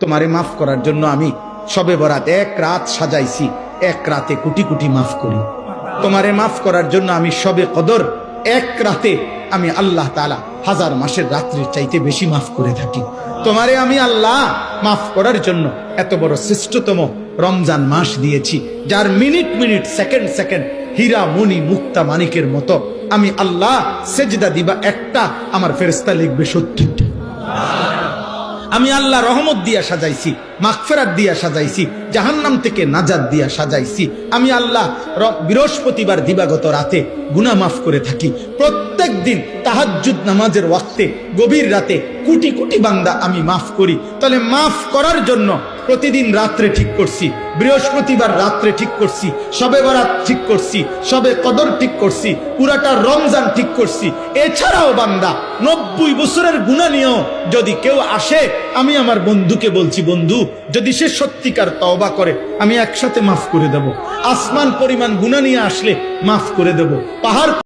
তোমারে মাফ করার জন্য আমি শবে বরাত এক রাত সাজাইছি, এক রাতে কোটি কোটি মাফ করি। তোমারে মাফ করার জন্য আমি শবে কদর এক রাতে আমি আল্লাহ তাআলা 1000 মাসের রাত্রির চাইতে বেশি মাফ করে থাকি। তোমারে আমি আল্লাহ মাফ করার জন্য এত বড় শ্রেষ্ঠতম রমজান মাস দিয়েছি, যার মিনিট মিনিট সেকেন্ড সেকেন্ড হীরা মণি মুক্তা মানিকের মতো আমি আল্লাহ সেজদা দিবা একটা, আমার ফেরেশতা লিখবে 70টা। আমি আল্লাহ রহমত দিয়া সাজাইছি, মাগফিরাত দিয়া সাজাইছি, জাহান্নাম থেকে নাজাত দিয়া সাজাইছি। আমি আল্লাহ বৃহস্পতিবার দিবাগত রাতে গুনাহ মাফ করে থাকি। প্রত্যেক দিন তাহাজ্জুদ নামাজের ওয়াক্তে গভীর রাতে কোটি কোটি বান্দা আমি মাফ করি। তাহলে মাফ করার জন্য প্রতিদিন রাত্রে ঠিক করছি, বৃহস্পতিবার রাত্রে ঠিক করছি, শবে বরাত ঠিক করছি, শবে কদর ঠিক করছি, পুরাটা রমজান ঠিক করছি। এছাড়াও বান্দা 90 বছরের গুনাহ নিয়েও যদি কেউ আসে, আমি আমার বন্ধুকে বলছি, বন্ধু যদি সে সত্যিকার তওবা করে আমি একসাথে মাফ করে দেব। আসমান পরিমাণ গুনাহ নিয়ে আসলে মাফ করে দেব। পাহাড়